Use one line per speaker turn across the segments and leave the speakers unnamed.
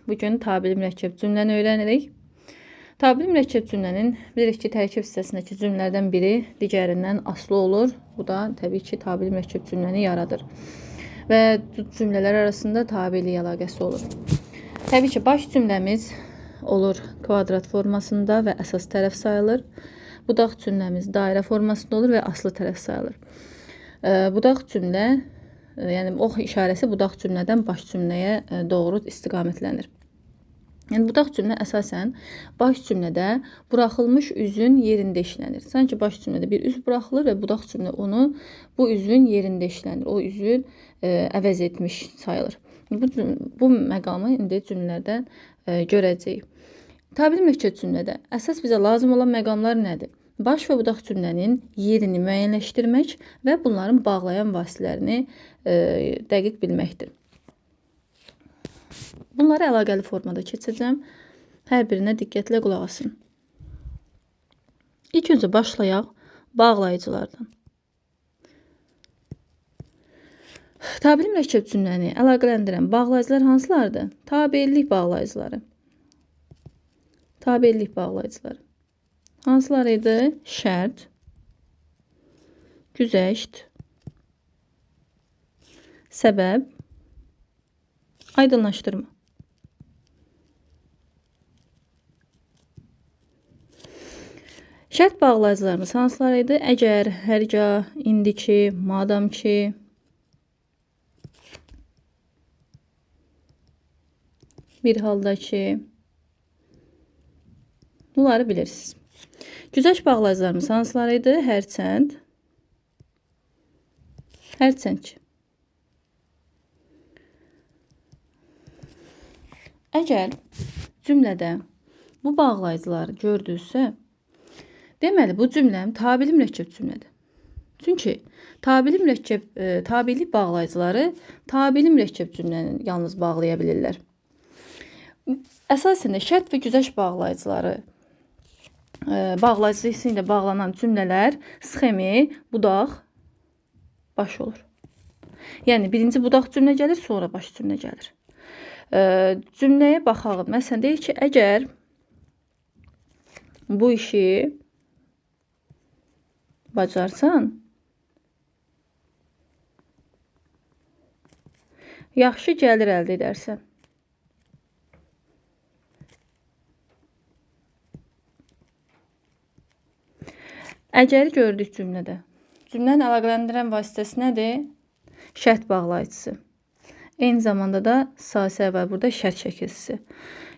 Bugün tabeli mürəkkəb cümləni öyrənirik. Tabeli mürəkkəb cümlənin bilirik ki, tərkib hissəsindəki cümlələrdən biri digərindən asılı olur. Bu da təbii ki, tabeli mürəkkəb cümləni yaradır. Və cümlələr arasında tabeli əlaqəsi olur. Təbii ki, baş cümləmiz olur kvadrat formasında və əsas tərəf sayılır. Budaq cümləmiz dairə formasında olur və aslı tərəf sayılır. Budaq cümlə, yəni ox işarəsi budaq cümlədən baş cümləyə doğru istiqamətlənir. Yəni budaq cümlə əsasən baş cümlədə buraxılmış üzün yerində işlənir. Sanki baş cümlədə bir üz buraxılır və budaq cümlə onu bu üzün yerində işlənir. O üzün əvəz etmiş sayılır. Bu məqamı indi cümlələrdən görəcəyik. Tabeli mürəkkəb cümlədə əsas bizə lazım olan məqamlar nədir? Baş və budaq cümlənin yerini müəyyənləşdirmək və bunların bağlayan vasitələrini dəqiq bilməkdir. Bunları əlaqəli formada keçəcəm. Hər birinə diqqətlə qulaq asın. İlk öncə başlayaq bağlayıcılardan. Tabeli mürəkkəb cümləni əlaqələndirən bağlayıcılar hansılardır? Tabelilik bağlayıcıları. Tabelilik bağlayıcıları. Hansılar idi? Şərt, güzəşt, səbəb, aydınlaşdırma. Şərt bağlayıcılarımız hansılar idi? Əgər, hərgah, indiki, madam ki, bir halda ki, bunları bilirsiniz. Güzəşt bağlayıcılarımız hansılar idi? Hərçənd, hərçənd. Əgər cümlədə bu bağlayıcıları gördünüzsə, deməli bu cümləm tabeli mürəkkəb cümlədir. Çünki tabeli bağlayıcıları tabeli mürəkkəb cümləni yalnız bağlaya bilirlər. Əsasən də şərt və güzəşt bağlayıcıları bağlayıcısı ilə bağlanan cümlələr sxemi, budaq, baş olur. Yəni birinci budaq cümlə gəlir, sonra baş cümlə gəlir. Cümləyə baxalım. Məsələn, deyir ki, əgər bu işi bacarsan, yaxşı gəlir əldə edərsən. Əgəri gördük cümlədə. Cümlənin əlaqələndirən vasitəsi nədir? Şərt bağlayıcısı. Eyni zamanda da sasə var burada şərt şəkilçisi.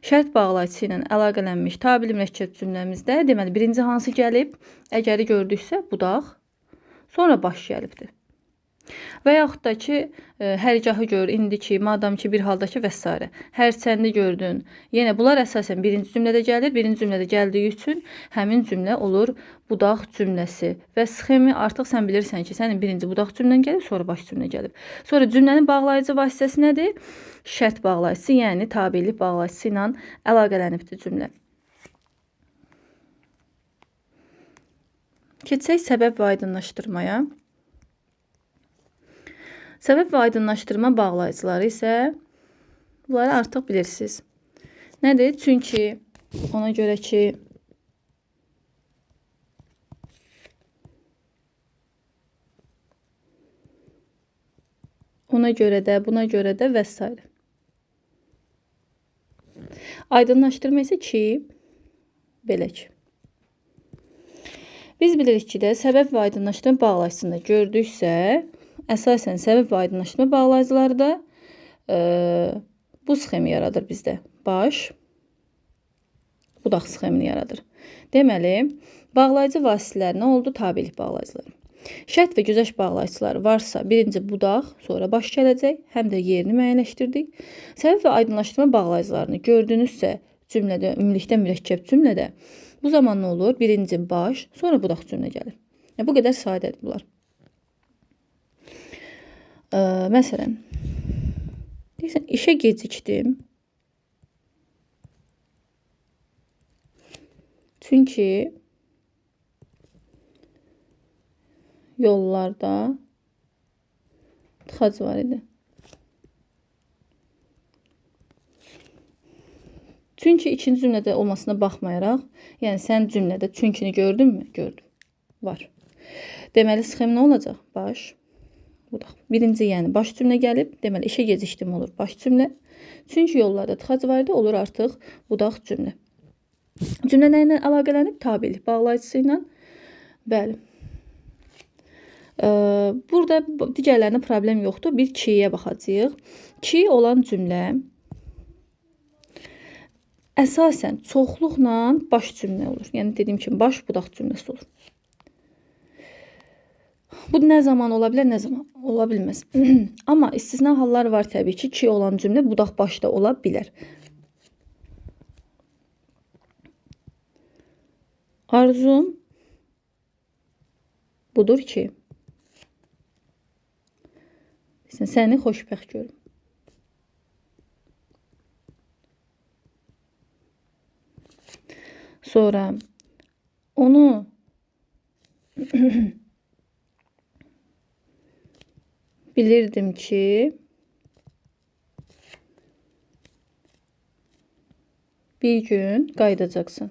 Şərt bağlayıcısı ilə əlaqələnmiş tabeli mürəkkəb cümləmizdə deməli birinci hansı gəlib? Əgəri gördüksə budaq, sonra baş gəlibdir. Və yaxud da ki, hərgahı gör, indiki, madam ki, bir halda ki və s. Hərçəndi gördün. Yenə bunlar əsasən birinci cümlədə gəlir. Birinci cümlədə gəldiyi üçün həmin cümlə olur budaq cümləsi. Və sxemi artıq sən bilirsən ki, sənin birinci budaq cümlən gəlib, sonra baş cümlə gəlib. Sonra cümlənin bağlayıcı vasitəsi nədir? Şərt bağlayıcısı, yəni tabelilik bağlayıcısı ilə əlaqələnibdir cümlə. Keçək səbəb və aydınlaşdırmaya. Səbəb və aydınlaşdırma bağlayıcıları isə bunları artıq bilirsiniz. Nədir? Çünki ona görə ki, ona görə də, buna görə də və s. Aydınlaşdırma isə ki, belə ki. Biz bilirik ki, də səbəb və aydınlaşdırma bağlayıcısında gördüksə, əsasən səbəb və aydınlaşdırma bağlayıcıları da bu sxemi yaradır bizdə. Baş, budaq sxemini yaradır. Deməli, bağlayıcı vasitələr nə oldu? Tabelik bağlayıcıları. Şərt və güzəşt bağlayıcıları varsa, birinci budaq, sonra baş gələcək, həm də yerini müəyyənləşdirdik. Səbəb və aydınlaşdırma bağlayıcılarını gördünüzsə, cümlədə, ümumilikdə mürəkkəb cümlədə, bu zaman nə olur? Birinci baş, sonra budaq cümlə gəlir. Bu qədər sadədir bunlar. Məsələn, deyirsən, işə gecikdim. Çünki yollarda tıxac var idi. Çünki ikinci cümlədə olmasına baxmayaraq, yəni sən cümlədə çünkini gördünmü? Gördüm. Var. Deməli sxem nə olacaq? Baş, budaq. Birinci, yəni baş cümlə gəlib, deməli işə gecikdim olur baş cümlə. Çünki yollarda tıxac var idi, olur artıq budaq cümlə. Cümlə nə ilə əlaqələnib? Tabilik bağlayıcısı ilə. Bəli. Burada digərlərində problem yoxdur. Bir kiyə baxacağıq. Ki olan cümlə əsasən çoxluqla baş cümlə olur. Yəni dediyim kimi baş budaq cümləsi olur. Bu nə zaman ola bilər, nə zaman ola bilməz. Amma istisna hallar var təbii ki. Ki olan cümlə budaq başda ola bilər. Arzum budur ki, səni xoşbəxt görüm. Sonra onu bilirdim ki bir gün qayıdacaqsan.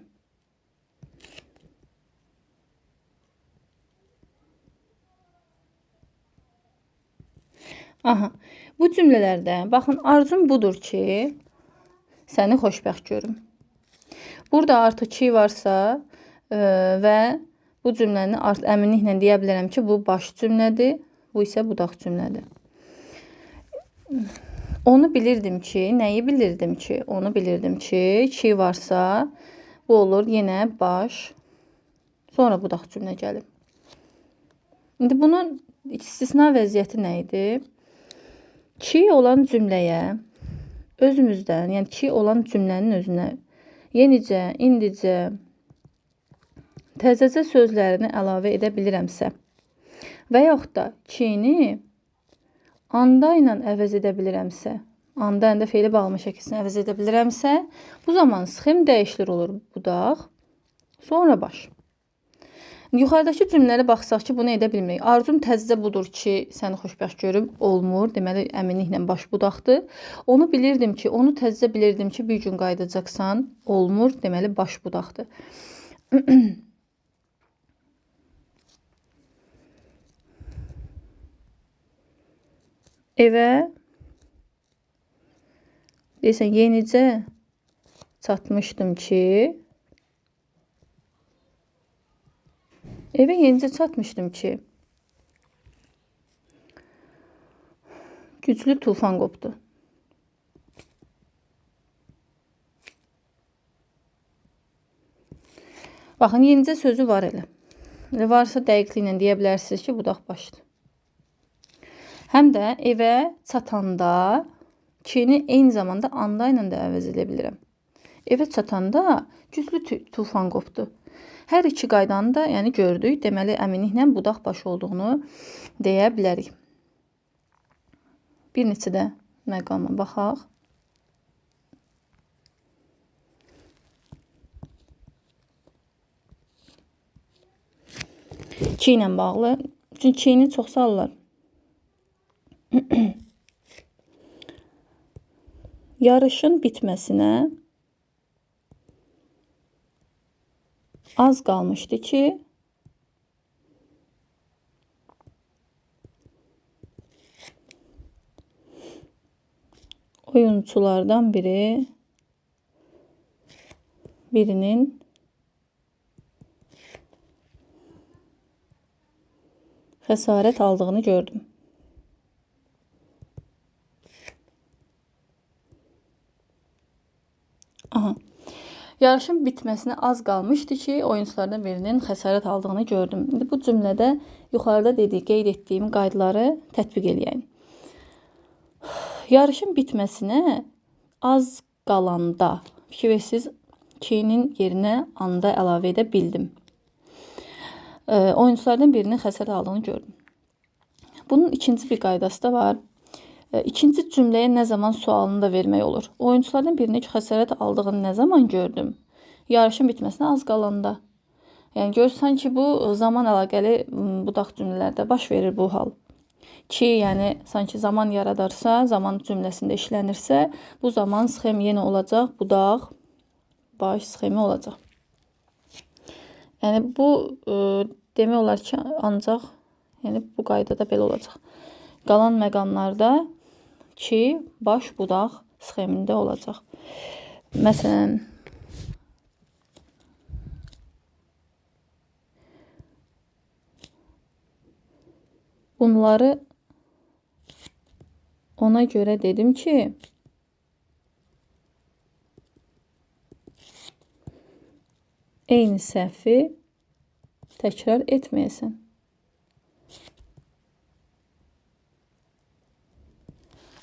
Aha, bu cümlələrdə baxın, arzum budur ki, səni xoşbəxt görüm. Burada artıq ki varsa və bu cümləni əminliklə deyə bilərəm ki, bu baş cümlədir, bu isə budaq cümlədir. Onu bilirdim ki, nəyi bilirdim ki? Onu bilirdim ki varsa, bu olur yenə baş, sonra budaq cümlə gəlib. İndi bunun istisna vəziyyəti nə idi? Ki olan cümləyə özümüzdən, yəni ki olan cümlənin özünə yenicə, indicə, təzəcə sözlərini əlavə edə bilirəmsə və yaxud da kini anda ilə əvəz edə bilirəmsə, anda əndə feili bağlama şəkilsini əvəz edə bilirəmsə, bu zaman sxem dəyişilir olur budaq, sonra baş. Yuxarıdakı cümlələrə baxsaq ki, bunu edə bilmirik. Arzum təzəcə budur ki, səni xoşbəxt görüm, olmur. Deməli, əminliklə baş budaqdır. Onu bilirdim ki, onu təzəcə bilirdim ki, bir gün qayıdacaqsan, olmur. Deməli, baş budaqdır. Evə deyəsən, yenicə çatmışdım ki, evə yenicə çatmışdım ki, güclü tufan qopdu. Baxın, yenicə sözü var elə. Varsa dəqiqliklə deyə bilərsiniz ki, budaq başdır. Həm də evə çatanda kini eyni zamanda anda ilə də əvəz edə bilirəm. Evə çatanda güclü tufan qopdu. Hər iki qaydanı da yəni gördük. Deməli, əminliklə budaq başı olduğunu deyə bilərik. Bir neçə də məqama baxaq. Ki ilə bağlı. Çünki kini çox salırlar. Yarışın bitməsinə az qalmışdı ki, oyunculardan birinin xəsarət aldığını gördüm. Aha. Yarışın bitməsinə az qalmışdı ki, oyunculardan birinin xəsarət aldığını gördüm. İndi bu cümlədə yuxarıda qeyd etdiyim qaydaları tətbiq edəyim. Yarışın bitməsinə az qalanda fikirsiz kinin yerinə anda əlavə edə bildim. Oyunculardan birinin xəsarət aldığını gördüm. Bunun ikinci bir qaydası da var. İkinci cümləyə nə zaman sualını da vermək olur. Oyunculardan birinin xəsarət aldığını nə zaman gördüm? Yarışın bitməsinə az qalanda. Yəni görürsən ki, bu zaman əlaqəli budaq cümlələrdə baş verir bu hal. Ki, yəni sanki zaman yaradarsa, zaman cümləsində işlənirsə, bu zaman sxem yenə olacaq budaq bağış sxemi olacaq. Yəni bu demək olar ki, ancaq bu qaydada belə olacaq. Qalan məqamlarda ki, baş budaq sxemində olacaq. Məsələn, bunları ona görə dedim ki, eyni səhvi təkrar etməyəsən.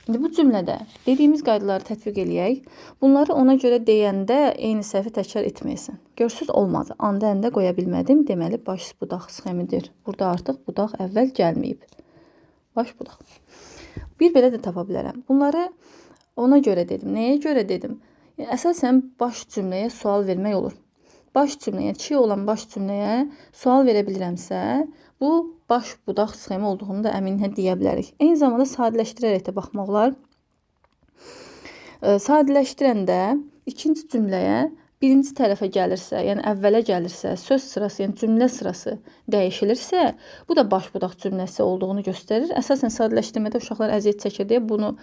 İndi bu cümlədə dediyimiz qaydaları tətbiq eləyək. Bunları ona görə deyəndə eyni səhvi təkrar etməyəsən. Görsüz olmadı. Anda əndə qoya bilmədim. Deməli, baş budaq sxemidir. Burada artıq budaq əvvəl gəlməyib. Baş budaq. Bir belə də tapa bilərəm. Bunları ona görə dedim. Nəyə görə dedim? Əsasən baş cümləyə sual vermək olur. Baş cümləyə, çi olan baş cümləyə sual verə bilirəmsə, bu baş budaq sxemi olduğunu da əminlə deyə bilərik. Eyni zamanda sadələşdirərək də baxmaq olar. Sadələşdirəndə ikinci cümləyə birinci tərəfə gəlirsə, yəni əvvələ gəlirsə, söz sırası, yəni cümlə sırası dəyişilirsə, bu da baş budaq cümləsi olduğunu göstərir. Əsasən sadələşdirmədə uşaqlar əziyyət çəkir deyə bunu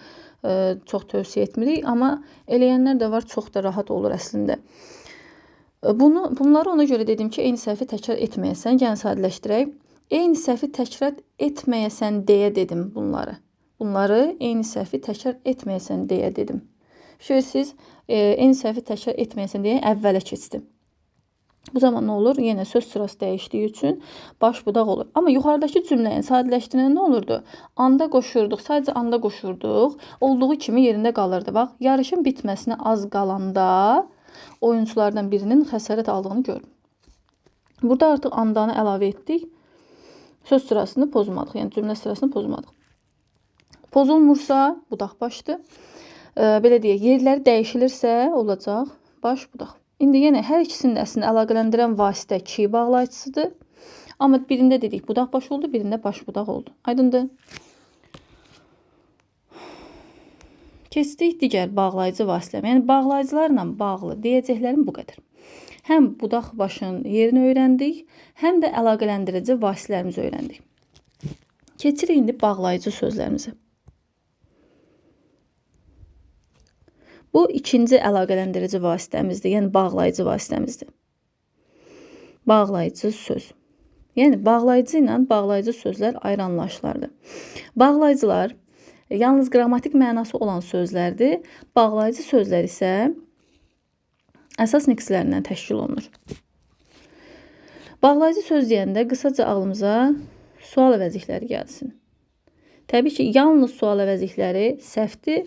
çox tövsiyə etmirik, amma eləyənlər də var, çox da rahat olur əslində. Bunları ona görə dedim ki, eyni səhvi təkrar etməyəsən. Gəlin sadələşdirək. Eyni səhvi təkrar etməyəsən deyə dedim bunları. Bunları eyni səhvi təkrar etməyəsən deyə dedim. Şöyle siz eyni səhvi təkrar etməyəsən deyə əvvələ keçdim. Bu zaman nə olur? Yenə söz sırası dəyişdiyi üçün baş budaq olur. Amma yuxarıdakı cümləyə sadələşdirəndə nə olurdu? Anda qoşurduq, sadəcə anda qoşurduq. Olduğu kimi yerində qalırdı. Bax, yarışın bitməsinə az qalanda oyunculardan birinin xəsarət aldığını görün. Burada artıq andanı əlavə etdik. Söz sırasını pozmadıq. Yəni cümlə sırasını pozmadıq. Pozulmursa budaq başdır. Belə deyək, yerləri dəyişilirsə olacaq baş budaq. İndi yenə hər ikisini də əslində əlaqələndirən vasitə ki bağlayıcısıdır. Amma birində dedik budaq baş oldu, birində baş budaq oldu. Aydındır? Keçdik digər bağlayıcı vasitələrə. Yəni bağlayıcılarla bağlı deyəcəklərim bu qədər. Həm budaq başın yerini öyrəndik, həm də əlaqələndirici vasitələrimizi öyrəndik. Keçirik indi bağlayıcı sözlərimizə. Bu ikinci əlaqələndirici vasitəmizdir, yəni bağlayıcı vasitəmizdir. Bağlayıcı söz. Yəni bağlayıcı ilə bağlayıcı sözlər ayrı anlayışlardır. Bağlayıcılar yalnız qrammatik mənası olan sözlərdir. Bağlayıcı sözlər isə əsas nikslərindən təşkil olunur. Bağlayıcı söz deyəndə qısaca ağlımıza sual əvəzlikləri gəlsin. Təbii ki, yalnız sual əvəzlikləri səhvdir.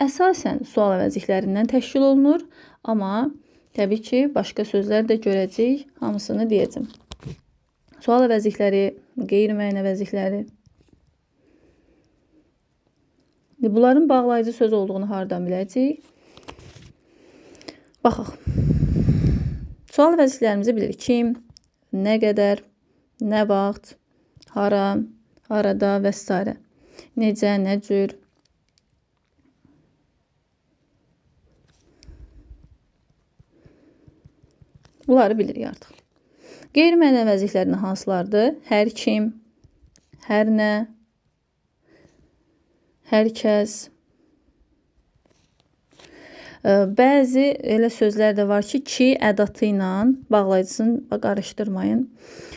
Əsasən sual əvəzliklərindən təşkil olunur. Amma təbii ki, başqa sözlər də görəcəyik. Hamısını deyəcəm. Sual əvəzlikləri, qeyri-müəyyən əvəzlikləri. Bunların bağlayıcı söz olduğunu hardan biləcəyik? Baxaq. Sual əvəzliklərimizi bilirik. Kim, nə qədər, nə vaxt, hara, harada və s. Necə, nə cür. Bunları bilirik artıq. Qeyri-müəyyən əvəzliklərinin hansılardır? Hər kim, hər nə, hər kəs. Bəzi elə sözlər də var ki ədatı ilə, bağlayıcısını qarışdırmayın.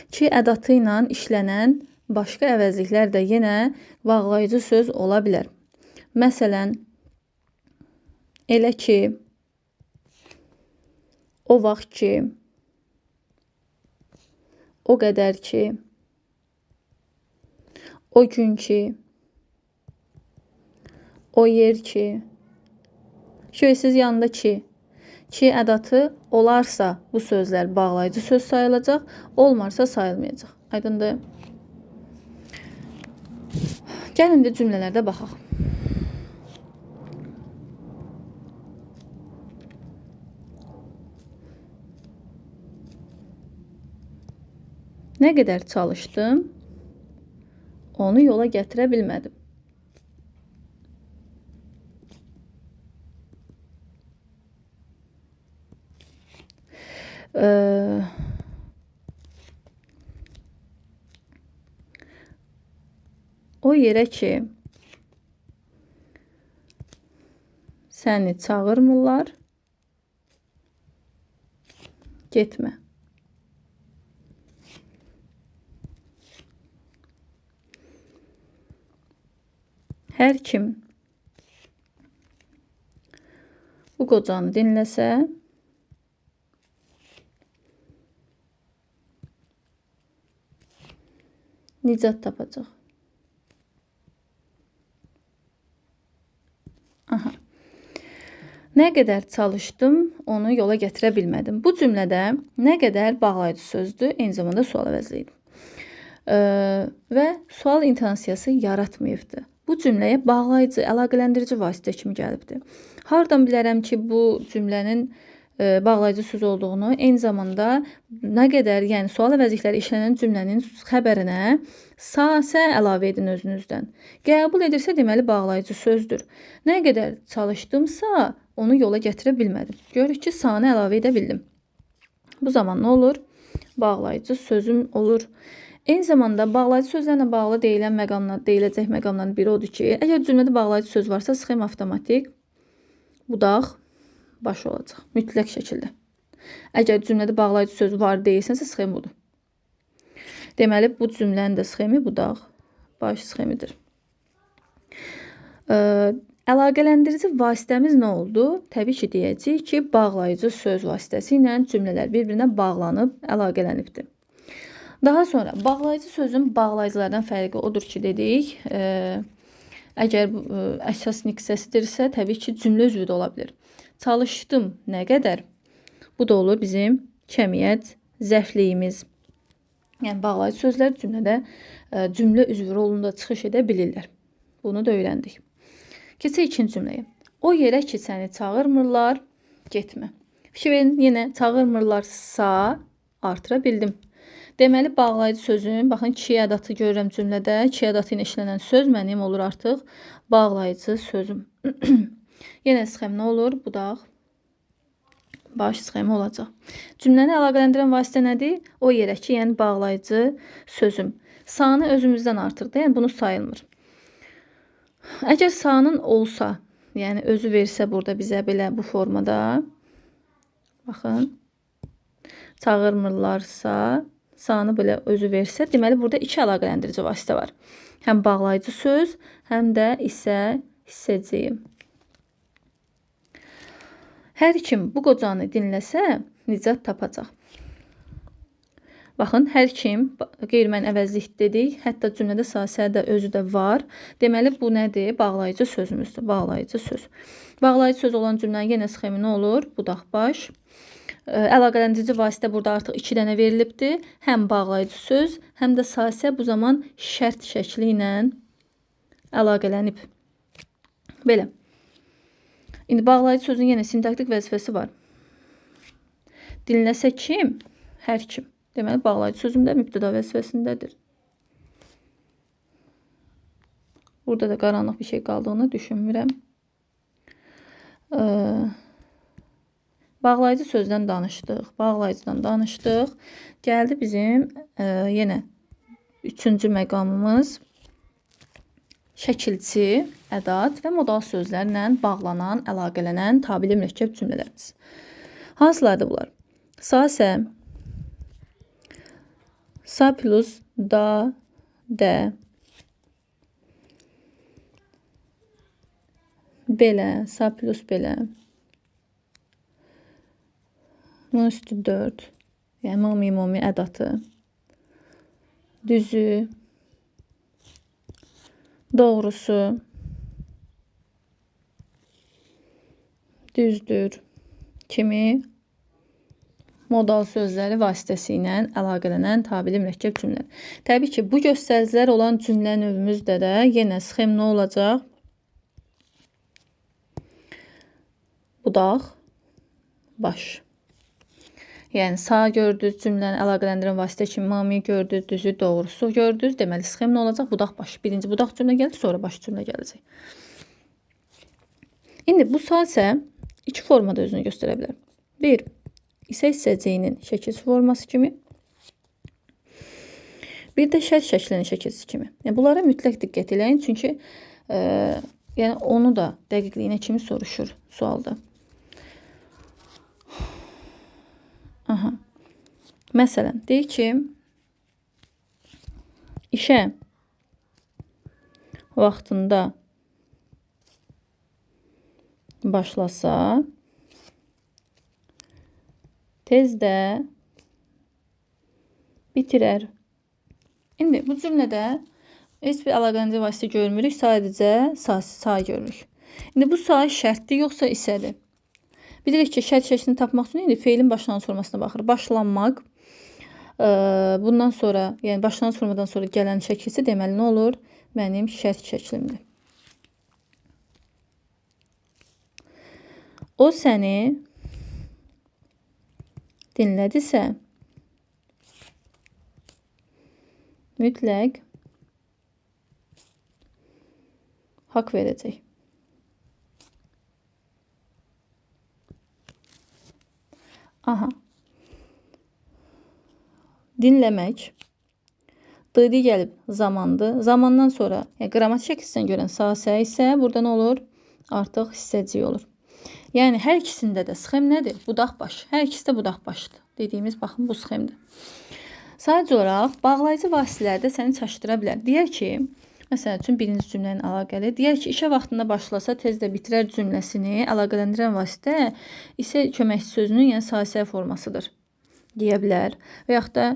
Ki ədatı ilə işlənən başqa əvəzliklər də yenə bağlayıcı söz ola bilər. Məsələn, elə ki, o vaxt ki, o qədər ki, o gün ki, o yer ki. Şöyle siz yanında ki ədatı olarsa bu sözlər bağlayıcı söz sayılacaq, olmarsa sayılmayacaq. Aydındır? Gəlin də cümlələrdə baxaq. Nə qədər çalışdım, onu yola gətirə bilmədim. O yerə ki səni çağırmırlar, getmə. Hər kim bu qocanı dinləsə, nicat tapacaq. Aha. Nə qədər çalışdım, onu yola gətirə bilmədim. Bu cümlədə nə qədər bağlayıcı sözdür, eyni zamanda sual əvəzliyidir. Və sual intonasiyası yaratmayıbdır. Bu cümləyə bağlayıcı, əlaqələndirici vasitə kimi gəlibdir. Hardan bilərəm ki, bu cümlənin bağlayıcı söz olduğunu, eyni zamanda nə qədər, yəni sual əvəzlikləri işlənən cümlənin xəbərinə sə əlavə edin özünüzdən. Qəbul edirsə, deməli bağlayıcı sözdür. Nə qədər çalışdımsa, onu yola gətirə bilmədim. Görürük ki, sanı əlavə edə bildim. Bu zaman nə olur? Bağlayıcı sözüm olur. Eyni zamanda bağlayıcı sözlərlə bağlı deyiləcək məqamların biri odur ki, əgər cümlədə bağlayıcı söz varsa, sxem avtomatik budaq baş olacaq. Mütləq şəkildə. Əgər cümlədə bağlayıcı söz var deyilsənsə, sxem budur. Deməli, bu cümlənin də sxemi budaq baş sxemidir. Əlaqələndirici vasitəmiz nə oldu? Təbii ki, deyəcəyik ki, bağlayıcı söz vasitəsi ilə cümlələr bir-birinə bağlanıb, əlaqələnibdir. Daha sonra bağlayıcı sözün bağlayıcılardan fərqi odur ki, dedik, əgər əsas niksəsidirsə, təbii ki, cümlə üzvü də ola bilir. Çalışdım nə qədər? Bu da olur bizim kəmiyyət zərfliyimiz. Yəni, bağlayıcı sözlər cümlədə cümlə üzvü rolunda çıxış edə bilirlər. Bunu da öyrəndik. Keçək ikinci cümləyə. O yerə ki, səni çağırmırlar, getmə. Fikir verin, yenə çağırmırlarsa artıra bildim. Deməli, bağlayıcı sözün, baxın, ki ədatı görürəm cümlədə. Ki ədatı ilə işlənən söz mənim olur artıq bağlayıcı sözüm. Yenə sxem nə olur? Budaq baş sxemi olacaq. Cümləni əlaqələndirən vasitə nədir? O yerə ki, yəni bağlayıcı sözüm. Sanı özümüzdən artırdı, yəni bunu sayılmır. Əgər sanın olsa, yəni özü versə burada bizə belə bu formada, baxın, çağırmırlarsa, sanı belə özü versə, deməli burada iki əlaqələndirici vasitə var. Həm bağlayıcı söz, həm də isə hissəciyim. Hər kim bu qocanı dinləsə, nicat tapacaq. Baxın, hər kim qeyri-müəyyən əvəzlik dedik. Hətta cümlədə sasə də özü də var. Deməli, bu nədir? Bağlayıcı sözümüzdür. Bağlayıcı söz. Bağlayıcı söz olan cümlənin yenə sxemi nə olur? Budaq baş. Əlaqələndirici vasitə burada artıq 2 dənə verilibdir. Həm bağlayıcı söz, həm də sasə bu zaman şərt şəkli ilə əlaqələnib. Belə. İndi bağlayıcı sözün yenə sintaktik vəzifəsi var. Dinləsə kim? Hər kim. Deməli, bağlayıcı sözüm də mübtəda vəzifəsindədir. Burada da qaranlıq bir şey qaldığını düşünmürəm. Bağlayıcı sözdən danışdıq, bağlayıcıdan danışdıq. Gəldi bizim yenə üçüncü məqamımız şəkilçi, ədat və modal sözlərlə bağlanan, əlaqələnən tabili mürəkkəb cümlələrimiz. Hansılardır bunlar? Sasə, sa plus da, də, belə, sa plus belə, bunun üstü 4, yəni ümumi ədatı, düzü, doğrusu, düzdür kimi modal sözləri vasitəsilə əlaqələnən tabili mürəkkəb cümlə. Təbii ki, bu göstəricilər olan cümlə növümüzdə də yenə sxem nə olacaq? Budaq, baş. Yəni, sağ gördünüz, cümləni əlaqələndirən vasitə kimi mami gördünüz, düzü, doğrusu gördünüz. Deməli, sxem nə olacaq? Budaq, baş. Birinci budaq cümlə gəldi, sonra baş cümlə gələcək. İndi bu sasə iki formada özünü göstərə bilər. Bir, isə hissəciyinin şəkilsi forması kimi. Bir də şərt şəklinin şəkilsi kimi. Yəni, bunlara mütləq diqqət eləyin, çünki yəni onu da dəqiqliyinə kimi soruşur sualda. Aha. Məsələn, deyək ki, işə vaxtında başlasa, tez də bitirər. İndi bu cümlədə heç bir əlaqələndirici vasitə görmürük, sadəcə say görürük. İndi bu say şərtdir, yoxsa isədir. Bilirik ki, şərt şəklini tapmaq üçün indi feilin başlanğıc formasına baxır. Başlanmaq, bundan sonra, yəni başlanğıc formadan sonra gələn şəkilsi deməli nə olur? Mənim şərt şəklimdir. O səni dinlədisə, mütləq haqq verəcək. Aha. Dinləmək. Dıdi gəlib zamandır. Zamandan sonra qrammatik şəkilsindən görən sasə isə burada nə olur? Artıq hissəcik olur. Yəni, hər ikisində də sxem nədir? Budaq baş. Hər ikisi də budaq başdır. Dediyimiz, baxın, bu sxemdir. Sadəcə olaraq, bağlayıcı vasitələr də səni çaşdıra bilər. Deyək ki, məsəl üçün, birinci cümlənin əlaqəli. Deyək ki, işə vaxtında başlasa, tez də bitirər cümləsini əlaqələndirən vasitə isə köməkçi sözünün, yəni sasə formasıdır, deyə bilər. Və yaxud da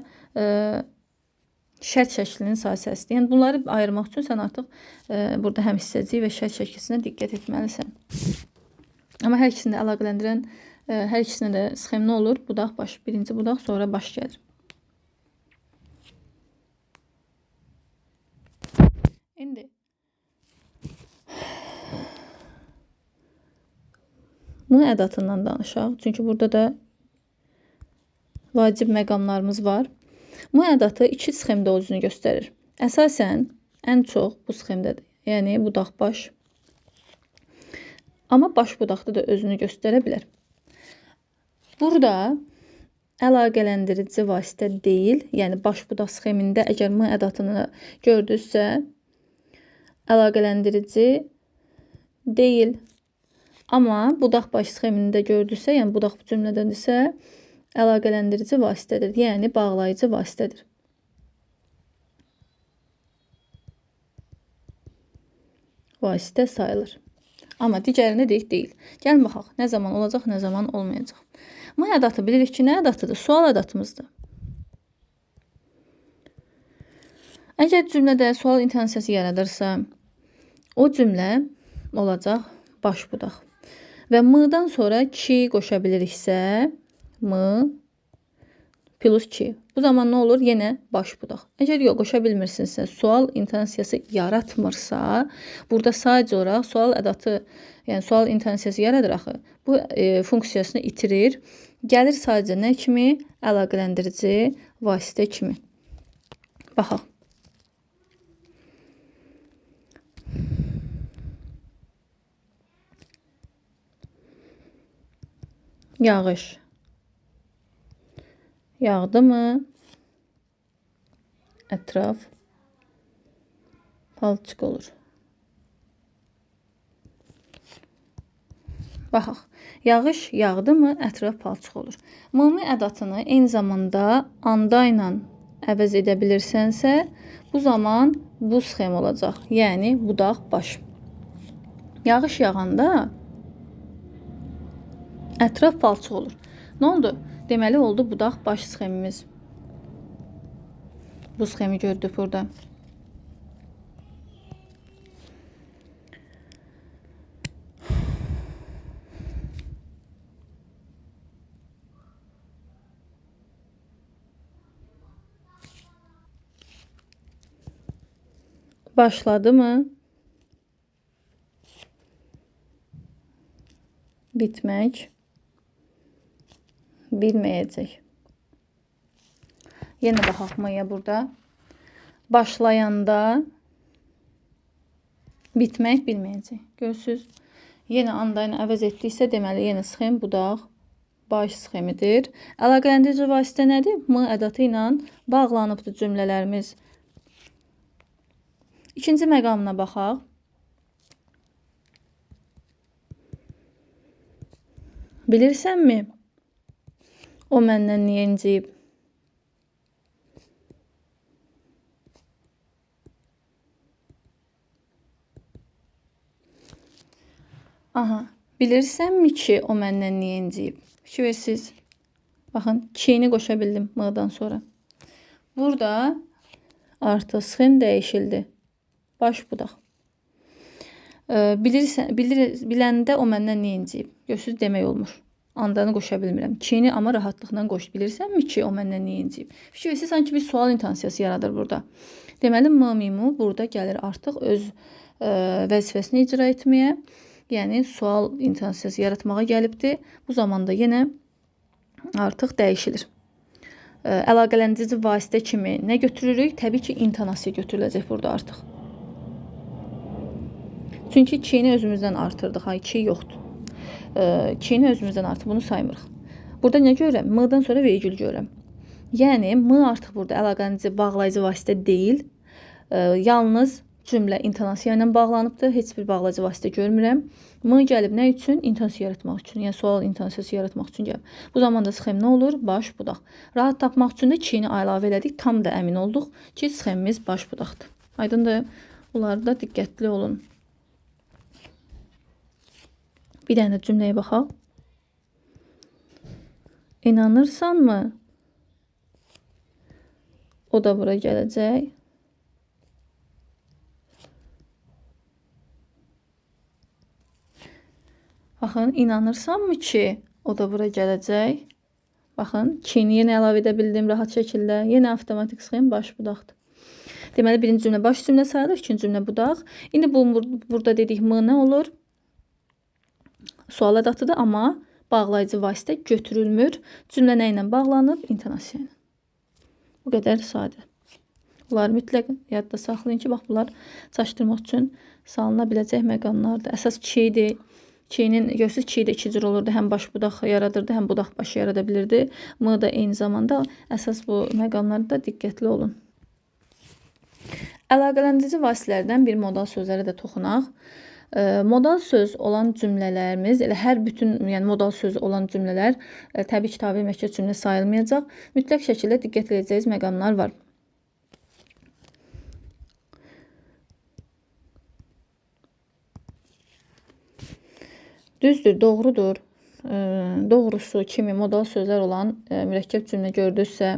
şərt şəklinin sahəsidir. Yəni, bunları ayırmaq üçün sən artıq burada həm hissəcik və şərt şəklisinə diqqət etməlisən. Amma hər ikisini də əlaqələndirən, hər ikisində də sxem nə olur? Budaq baş. Birinci budaq, sonra baş gəlir. İndi bu ədatından danışaq. Çünki burada da vacib məqamlarımız var. Bu ədatı iki sxemdə özünü göstərir. Əsasən, ən çox bu sxemdədir. Yəni, budaq baş. Amma baş budaqda da özünü göstərə bilər. Burada əlaqələndirici vasitə deyil, yəni baş budaq sxemində əgər m ədatını gördünüzsə, əlaqələndirici deyil. Amma budaq baş sxemində gördünüzsə, yəni budaq bu cümlədəndirsə, əlaqələndirici vasitədir, yəni bağlayıcı vasitədir. Vasitə sayılır. Amma digərini deyil. Gəlin baxaq, nə zaman olacaq, nə zaman olmayacaq. M ədatı bilirik ki, nə ədatıdır? Sual ədatımızdır. Əgər cümlədə sual intonasiyası yaradırsa, o cümlə olacaq baş budaq. Və m-dan sonra ki qoşa biliriksə, m plus ki. Bu zaman nə olur? Yenə baş budaq. Əgər yox, qoşa bilmirsinizsə, sual intonasiyası yaratmırsa, burada sadəcə olaraq sual ədatı, yəni sual intonasiyası yaradır axı. Bu funksiyasını itirir. Gəlir sadəcə nə kimi? Əlaqələndirici vasitə kimi. Baxaq. Yağış. Yağdı mı? Ətraf palçıq olur. Baxaq. Yağış yağdı mı? Ətraf palçıq olur. M-mi ədatını eyni zamanda anda ilə əvəz edə bilirsənsə, bu zaman bu sxem olacaq. Yəni, budaq baş. Yağış yağanda ətraf palçıq olur. Nə oldu? Deməli, oldu budaq baş sxemimiz. Bu sxemi gördük burada. Başladı mı? Bitmək bilməyəcək. Yenə baxaq m-ya burada. Başlayanda bitmək bilməyəcək. Görürsünüz? Yenə anda ilə əvəz etdiksə, deməli, yenə sxem budaq baş sxemidir. Əlaqələndirici vasitə nədir? M ədatı ilə bağlanıbdır cümlələrimiz. İkinci məqamına baxaq. Bilirsənmi? O məndən niyə inciyib? Aha, bilirsənmi ki, o məndən niyə inciyib? Fikir versiniz. Baxın, kini qoşa bildim m-dan sonra. Burada artıq sxem dəyişildi. Baş budaq. Biləndə o məndən niyə inciyib? Görürsünüz, demək olmur. Andanı qoşa bilmirəm. Kini amma rahatlıqla qoş. Bilirsənmi ki, o məndən niyə inciyib? Fikir versiniz, sanki bir sual intonasiyası yaradır burada. Deməli, m-mimu burada gəlir artıq öz vəzifəsini icra etməyə. Yəni, sual intonasiyası yaratmağa gəlibdir. Bu zamanda yenə artıq dəyişilir. Əlaqələndirici vasitə kimi nə götürürük? Təbii ki, intonasiya götürüləcək burada artıq. Çünki kini özümüzdən artırdıq. Ki yoxdur. Kini özümüzdən artıq. Bunu saymırıq. Burada nə görürəm? M-dan sonra vergül görürəm. Yəni, M artıq burada əlaqələndirici, bağlayıcı vasitə deyil. Yalnız cümlə intonasiya ilə bağlanıbdır. Heç bir bağlayıcı vasitə görmürəm. M gəlib nə üçün? İntonasiya yaratmaq üçün. Yəni, sual intonasiyası yaratmaq üçün gəlib. Bu zamanda sxem nə olur? Baş budaq. Rahat tapmaq üçün də kini əlavə elədik. Tam da əmin olduq ki, sxemimiz baş budaqdır. Aydındır. Bunlarda diqqətli olun. Bir dənə cümləyə baxaq. İnanırsanmı? O da bura gələcək. Baxın, inanırsanmı ki, o da bura gələcək? Baxın, kini yenə əlavə edə bildim rahat şəkildə. Yenə avtomatik sxem baş budaqdır. Deməli, birinci cümlə baş cümlə sayılır, ikinci cümlə budaq. İndi burada dedik m nə olur? Sual ədatıdır, amma bağlayıcı vasitə götürülmür. Cümlə nə ilə bağlanıb? İntonasiya ilə. Bu qədər sadə. Bunları mütləq yadda saxlayın ki, bax, bunlar çaşdırmaq üçün salına biləcək məqamlardır. Əsas kidir. Kinin, görürsünüz, ki də iki cür olurdu. Həm baş budaq yaradırdı, həm budaq başı yarada bilirdi. M da eyni zamanda əsas bu məqamlarda diqqətli olun. Əlaqələndirici vasitələrdən bir modal sözlərə də toxunaq. Modal söz olan cümlələrimiz, elə hər bütün, yəni modal söz olan cümlələr təbii ki, tabir məhkəs cümlə sayılmayacaq. Mütləq şəkildə diqqət edəcəyiniz məqamlar var. Düzdür, doğrudur. Doğrusu kimi modal sözlər olan mürəkkəb cümlə gördüksə,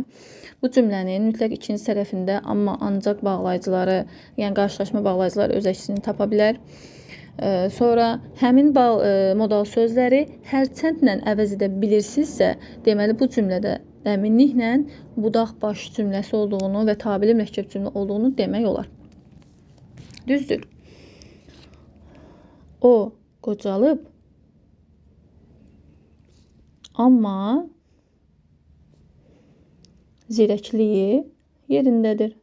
bu cümlənin mütləq ikinci tərəfində amma ancaq bağlayıcıları, yəni qarşılaşma bağlayıcıları öz əksini tapa bilər. Sonra həmin modal sözləri hərçəndlə əvəz edə bilirsinizsə, deməli bu cümlədə əminliklə budaq baş cümləsi olduğunu və tabeli mürəkkəb cümlə olduğunu demək olar. Düzdür. O qocalıb, amma zirəkliyi yerindədir.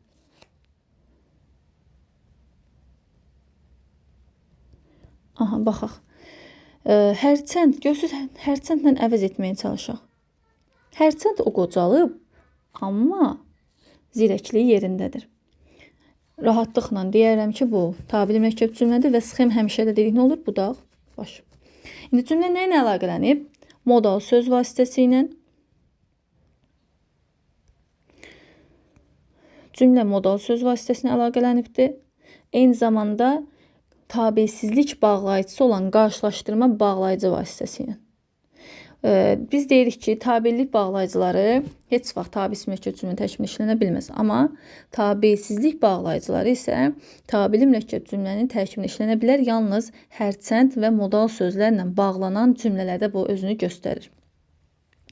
Aha, baxaq. Hərçənd, görürsünüz, hərçəndlə əvəz etməyə çalışaq. Hərçənd o qocalıb, amma zirəkliyi yerindədir. Rahatlıqla deyərəm ki, bu tabeli mürəkkəb cümlədir və sxem həmişə də dedik nə olur? Budaq, baş. İndi cümlə nə ilə əlaqələnib? Modal söz vasitəsi ilə. Cümlə modal söz vasitəsinə əlaqələnibdir. Eyni zamanda tabesizlik bağlayıcısı olan qarşılaşdırma bağlayıcı vasitəsi ilə. Biz deyirik ki, tabellik bağlayıcıları heç vaxt tabesi mürəkkəb cümlə tərkibində işlənə bilməz. Amma tabesizlik bağlayıcıları isə tabeli mürəkkəb cümlənin tərkibində işlənə bilər. Yalnız hərçənd və modal sözlərlə bağlanan cümlələrdə bu özünü göstərir.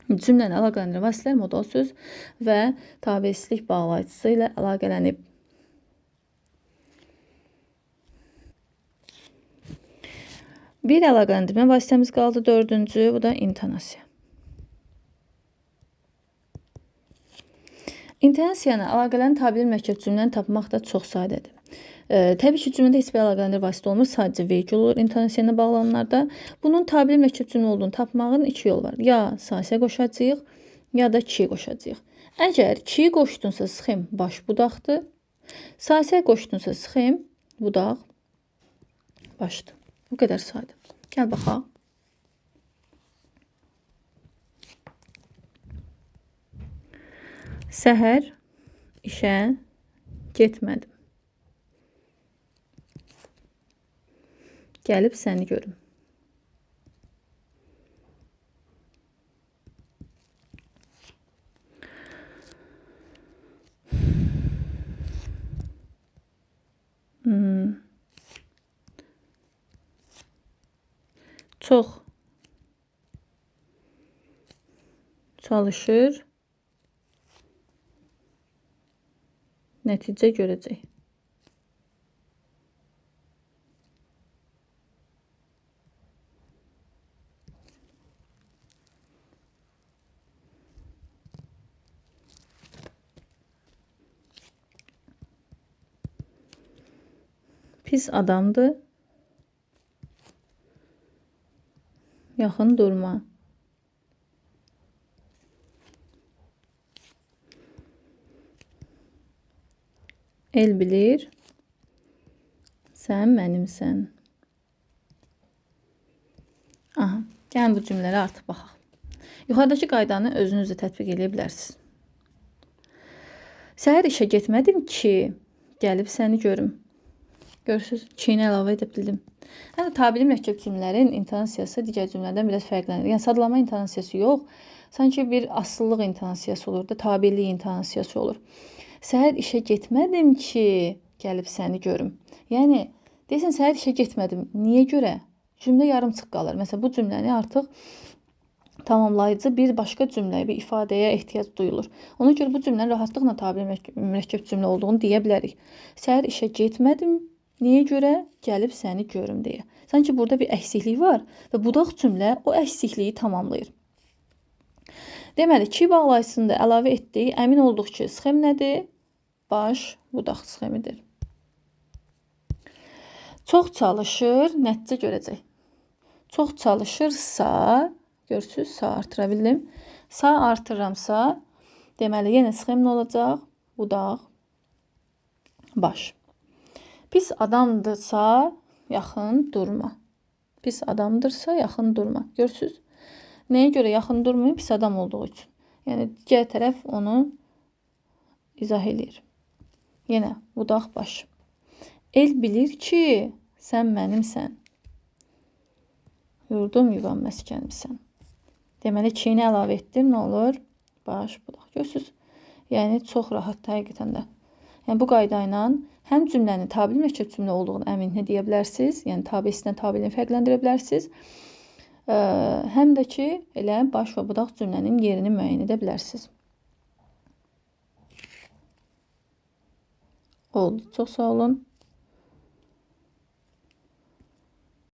Cümləni əlaqələndirən vasitələr modal söz və tabesizlik bağlayıcısı ilə əlaqələnib. Bir əlaqələndirmə vasitəmiz qaldı, dördüncü, bu da intonasiya. İntonasiyanı əlaqələnən tabeli mürəkkəb cümləni tapmaq da çox sadədir. Təbii ki, cümlədə heç bir əlaqələndirici vasitə olmur, sadəcə vergül olur intonasiya ilə bağlananlarda. Bunun tabir mürəkkəb cümlə olduğunu tapmağın iki yolu var. Ya sasiyə qoşacağıq, ya da ki qoşacağıq. Əgər ki qoşdunsa sıxım baş budaqdır. Sasiyə qoşdunsa sıxım budaq başdır. Bu qədər sadə. Gəl baxaq. Səhər işə getmədim. Gəlib səni görüm. Çox çalışır, nəticə görəcək. Pis adamdır. Yaxın durma. El bilir, sən mənimsən. Aha, gəlin bu cümlələri artıq baxaq. Yuxarıdakı qaydanı özünüz də tətbiq edə bilərsiniz. Səhər işə getmədim ki, gəlib səni görüm. Görürsünüz, ki-ni əlavə edə bildim. Hətta tabiri mürəkkəb cümlələrin intonasiyası digər cümlələrdən biraz fərqlənir. Yəni sadalama intonasiyası yox, sanki bir asıllıq intonasiyası olur da, tabirlik intonasiyası olur. Səhər işə getmədim ki, gəlib səni görüm. Yəni deyirsən səhər işə getmədim. Niyə görə? Cümlə yarımçıq qalır. Məsələn, bu cümləni artıq tamamlayıcı bir başqa cümləyə, bir ifadəyə ehtiyac duyulur. Ona görə bu cümlənin rahatlıqla tabiri mürəkkəb cümlə olduğunu deyə bilərik. Səhər işə getmədim. Niyə görə? Gəlib səni görüm deyə. Sanki burada bir əksiklik var və budaq cümlə o əksikliyi tamamlayır. Deməli, ki bağlayıcısında əlavə etdik. Əmin olduq ki, sxem nədir? Baş budaq sxemidir. Çox çalışır, nəticə görəcək. Çox çalışırsa, görürsünüz, sa artıra bildim. Sa artırıramsa, deməli, yenə sxem nə olacaq? Budaq, baş. Pis adamdırsa, yaxın durma. Pis adamdırsa, yaxın durma. Görürsünüz? Nəyə görə yaxın durmayın? Pis adam olduğu üçün. Yəni, digər tərəf onu izah edir. Yenə, budaq baş. El bilir ki, sən mənimsən. Yurdum yuvam məskənimsən. Deməli, ki-ni əlavə etdim, nə olur? Baş, budaq. Görürsünüz? Yəni, çox rahat həqiqətən də. Yəni, bu qayda ilə həm cümlənin tabir mürəkkəb cümlə olduğunu əminliklə deyə bilərsiniz. Yəni, tabirisindən tabirini fərqləndirə bilərsiniz. Həm də ki, elə baş və budaq cümlənin yerini müəyyən edə bilərsiniz. Oldu. Çox sağ olun.